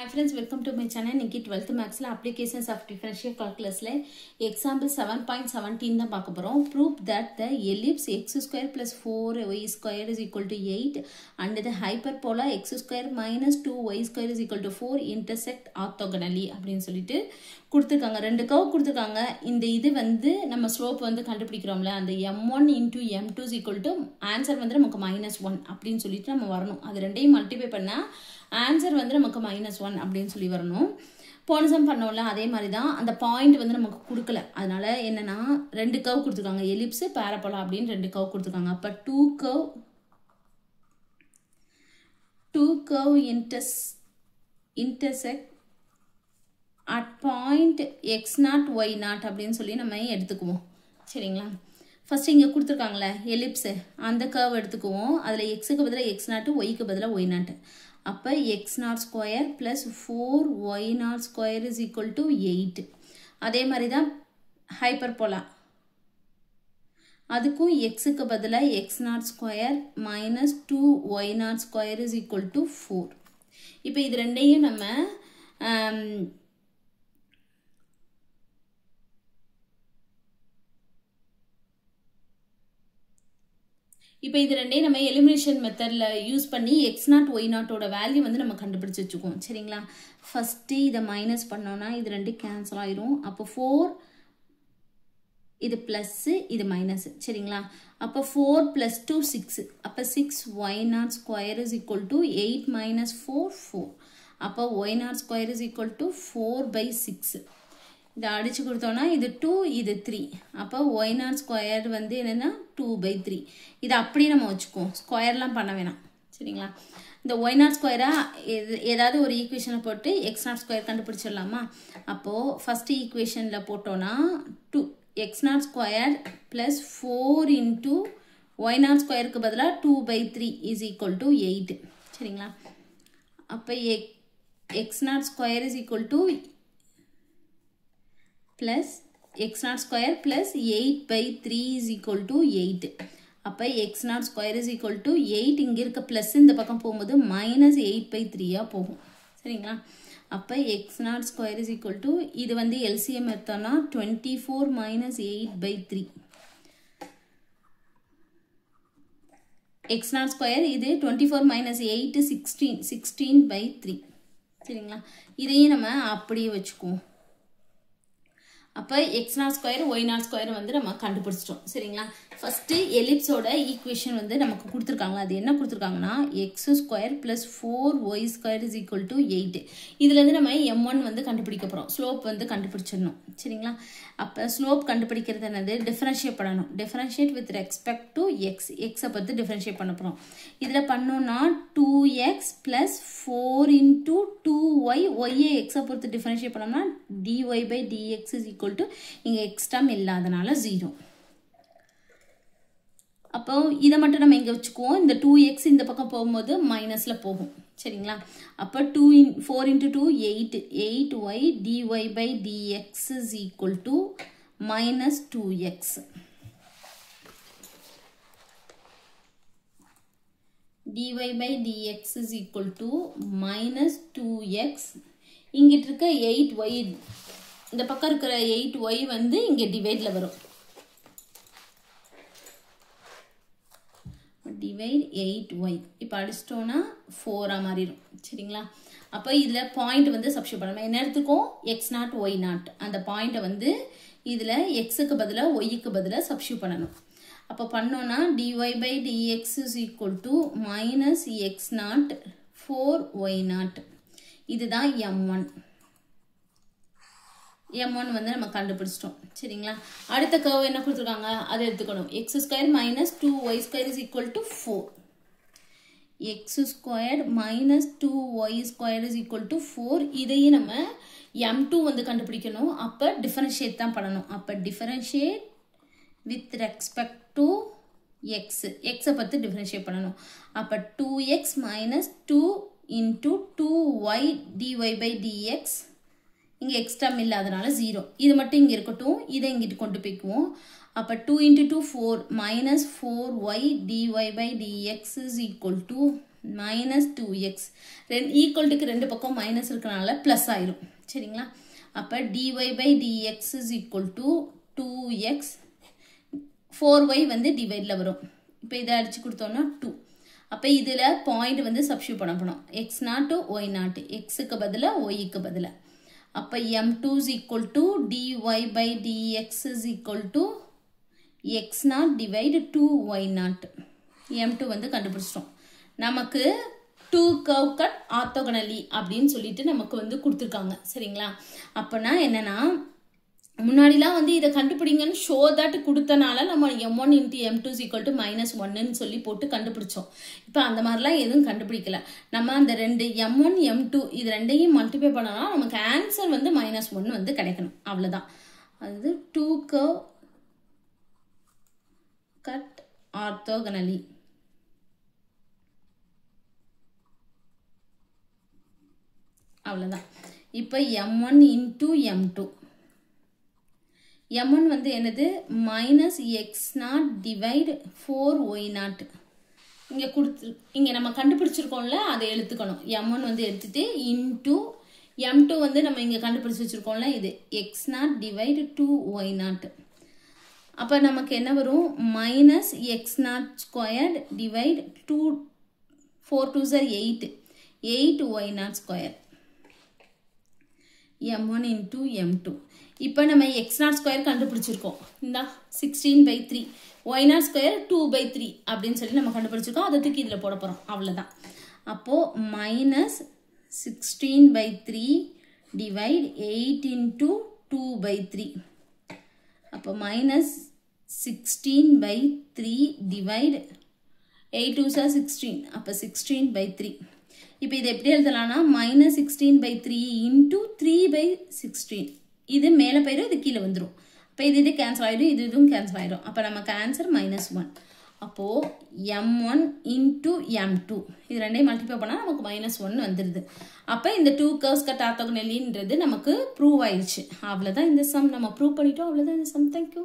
Hi friends, welcome to my channel. இன்னைக்கு 12th Maths applications of differential calculus example 7.17 தான் பார்க்க போறோம். Prove that the ellipse x square plus 4y square is equal to 8 and the hyperbola x square minus 2y square is equal to 4 intersect orthogonally அப்படினு சொல்லிட்டு கொடுத்திருக்காங்க. ரெண்டு curve கொடுத்திருக்காங்க. இந்த இது வந்து நம்ம ஸ்லோப் வந்து கண்டுபிடிக்கிறோம்ல, அந்த m1 into m2 is equal to answer வந்து நமக்கு -1 அப்படினு சொல்லிட்டு நம்ம வரணும். அது ரெண்டையும் மல்டிப்ளை பண்ணா ஆன்சர் வந்து நமக்கு -1 அப்படின்னு சொல்லி வரணும். போன சம் பண்ணோம்ல அதே மாதிரி தான். அந்த பாயிண்ட் வந்து நமக்கு கொடுக்கல. அதனால என்னன்னா ரெண்டு கர்வ் கொடுத்துருக்காங்க, எலிப்ஸ் பாராபோலா அப்படின்னு ரெண்டு கர்வ் கொடுத்துருக்காங்க. அப்ப two curve intersect at point x0 y0 அப்படின்னு சொல்லி நம்ம எடுத்துக்குவோம். சரிங்களா? ஃபர்ஸ்ட் இங்க கொடுத்துருக்காங்களே எலிப்ஸ், அந்த கர்வ் எடுத்துக்குவோம். அதுல எக்ஸுக்கு பதிலாக x0, ஒய்க்கு பதிலாக y0. அப்போ x0 square plus 4y0 square is equal to 8. அதே மாதிரி தான் ஹைப்பர்போலா, அதுக்கும் எக்ஸுக்கு பதிலாக x0 square minus 2y0 square is equal to 4. இப்போ இது ரெண்டையும் நம்ம எலிமினேஷன் மெத்தட்ல யூஸ் பண்ணி x0 y0 ஓட வேல்யூ வந்து நம்ம கண்டுபிடிச்சு வச்சுக்குவோம். சரிங்களா? ஃபர்ஸ்ட் இதை மைனஸ் பண்ணோம்னா இது ரெண்டு கேன்சல் ஆயிரும். அப்போ 4 இது பிளஸ் இது மைனஸ். சரிங்களா? அப்போ 4 + 2 6. அப்போ 6y0 square is equal to 8 - 4 4. அப்போ y0 square is equal to 4/6. இதை அடிச்சு கொடுத்தோம்னா இது 2 இது 3. அப்போ y0 ஸ்கொயர் வந்து என்னன்னா 2/3. இதை அப்படியே நம்ம வச்சுக்குவோம், ஸ்கொயர்லாம் பண்ண வேணாம். சரிங்களா? இந்த y0 ஸ்கொயரா ஏதாவது ஒரு ஈக்குவேஷனை போட்டு x0 ஸ்கொயர் கண்டுபிடிச்சிடலாமா? அப்போது ஃபர்ஸ்ட் ஈக்குவேஷனில் போட்டோன்னா x0 square plus 4 into y0 ஸ்கொயருக்கு பதிலாக 2/3 இஸ் ஈக்குவல் டு 8. சரிங்களா? அப்போ x0 square is equal to plus x0 square plus 8/3 is equal to 8. அப்போ x0 square is equal to 8. இங்க இருக்க plus இந்த பக்கம் போகும்போது minus 8/3 போகும். சரிங்களா? அப்போ x0 square is equal to, இது வந்து LCM எடுத்தோம்னா 24 minus 8/3. x0 square இது 24 minus 8 16/3. சரிங்களா? இதையும் நம்ம அப்படியே வச்சுக்குவோம். அப்போ x0 ஸ்கொயர் y0 ஸ்கொயர் வந்து நம்ம கண்டுபிடிச்சிட்டோம். சரிங்களா? ஃபர்ஸ்ட் எலிப்ஸோட ஈக்குவேஷன் வந்து நமக்கு கொடுத்துருக்காங்க. அது என்ன கொடுத்துருக்காங்கன்னா x square plus 4y square is equal to 8. இதுலேருந்து நம்ம m1 வந்து கண்டுபிடிக்க போகிறோம், ஸ்லோப் வந்து கண்டுபிடிச்சிடணும். சரிங்களா? அப்போ ஸ்லோப் கண்டுபிடிக்கிறது என்னது, டிஃபரன்ஷியேட் பண்ணணும். டிஃபரன்ஷியேட் வித் ரெஸ்பெக்ட் டு எக்ஸை பற்றி டிஃபரன்ஷியேட் பண்ண போகிறோம். இதில் பண்ணோன்னா 2x ப்ளஸ் 4 இன்ட்டு 2y, ஒய்யை எக்ஸை பொறுத்து டிஃபரன்ஷியேட் பண்ணோம்னா dy/dx இஸ் ஈக்குவல் டு, இங்கே எக்ஸ் டேர்ம் இல்லாதனால 0. அப்போ இதை மட்டும் நம்ம இங்கே வச்சுக்குவோம். இந்த 2x இந்த பக்கம் போகும்போது மைனஸில் போகும். சரிங்களா? அப்போ 4 into 2 8, 8y dy/dx is equal to minus 2x. dy/dx is equal to minus 2x. இங்கிட்டு இருக்க 8y, இந்த பக்கம் இருக்கிற 8y வந்து இங்கே டிவைடில் வரும். Divide 8y. இப்போ அடிச்சிட்டோன்னா 4 மாறிடும். சரிங்களா? அப்போ இதில் பாயிண்ட் வந்து சப்ஸ்டிட்யூட் பண்ணணும். என்ன எடுத்துக்கும், x0 y0. அந்த பாயிண்ட்டை வந்து இதில் எக்ஸுக்கு பதிலாக ஒய்க்கு பதிலாக சப்ஸ்டிட்யூட் பண்ணணும். அப்போ பண்ணோன்னா dy/dx is equal to minus x0 4y0. இதுதான் m1. m1 வந்து நம்ம கண்டுபிடிச்சிட்டோம். சரிங்களா? அடுத்த கர்வ் என்ன கொடுத்துருக்காங்க அதை எடுத்துக்கணும். x square minus 2y square is equal to 4. x square minus 2y square is equal to 4. இதையும் நம்ம m2 வந்து கண்டுபிடிக்கணும். அப்போ டிஃபரன்ஷியேட் தான் பண்ணணும். அப்போ டிஃபரன்ஷியேட் வித் ரெஸ்பெக்ட் டு எக்ஸை பற்றி டிஃபரன்ஷியேட் பண்ணணும். அப்போ 2x minus 2 into 2y dy/dx, இங்கே எக்ஸ்ட்ரா இல்லாதனால 0. இது மட்டும் இங்கே இருக்கட்டும், இதை இங்கிட்டு கொண்டு போய்க்குவோம். அப்போ 2 into 2 4 minus 4y dy/dx is equal to minus 2x equal to ரெண்டு பக்கம் மைனஸ் இருக்கனால பிளஸ் ஆயிரும் சரிங்களா அப்ப dy by dx is equal to 2x 4y வந்து டிவைட்ல வரும் இப்போ இத அடிச்சு கொடுத்தோம்னா 2 அப்ப இதுல பாயிண்ட் வந்து சப்ஸ்டிட்யூட் பண்ணணும் x0 y0 x க்கு பதிலா y க்கு பதிலா அப்ப m2 is equal to dy by dx is equal to x0 divide 2y0 m2 வந்து கண்டுபிடிச்சிட்டோம் நமக்கு 2 curve cut orthogonally அப்படினு சொல்லிட்டு நமக்கு வந்து கொடுத்திருக்காங்க சரிங்களா அப்பனா என்னன்னா முன்னாடிலாம் வந்து இத கண்டுபிடிங்கன்னு ஷோ தட் கொடுத்தனால நம்ம m1 * m2 = -1 ன்னு சொல்லி போட்டு கண்டுபிடிச்சோம் இப்போ அந்த மாதிரிலாம் எதுவும் கண்டுபிடிக்கல நம்ம அந்த ரெண்டு m1 m2 இது ரெண்டையும் மல்டிப்ளை பண்ணனா நமக்கு ஆன்சர் வந்து -1 வந்து கிடைக்கணும் அவ்வளவுதான் அது 2 curve cut orthogonally அவ்வளவுதான் இப்போ m1 * m2 m1 வந்து என்னது -x0 divide 4y0 இங்க நம்ம கண்டுபிடிச்சிருக்கோம்ல அதை எழுதுக்கணும் m1 வந்து எடுத்துட்டு into m2 வந்து நம்ம இங்க கண்டுபிடிச்சு வச்சிருக்கோம்ல இது x0 divide 2y0 அப்ப நமக்கு என்ன வரும் -x0² divide 2 4 2s are 8 8y0² m1 into m2 இப்போ நம்ம x0² கண்டுபிடிச்சிருக்கோம் இந்த 16/3 y0² 2/3 அப்படினு சொல்லி நம்ம கண்டுபிடிச்சிருக்கோம் அத தூக்கி இதல போட போறோம் அவ்வளவுதான் அப்போ -16/3 divide 8 into 2/3 அப்போ -16/3 divide 8 2s are 16 அப்போ 16/3 இப்போ இது எப்படி எழுதலாம்னா -16/3 into 3/16 இது மேலே போயிடும் இது கீழே வந்துரும் அப்ப இது கேன்சல் ஆயிடும் இதுவும் கேன்சல் ஆயிடும் அப்ப நமக்கு ஆன்சர் -1 அப்போ m1 into m2 இது ரெண்டையும் மல்டிப்ளை பண்ணா நமக்கு -1 வந்துருது அப்ப இந்த 2 curves cut orthogonallyன்றது நமக்கு ப்ரூவ் ஆயிருச்சு அவ்வளவுதான் இந்த சம் நம்ம ப்ரூவ் பண்ணிட்டோம் அவ்வளவுதான் இந்த சம் thank you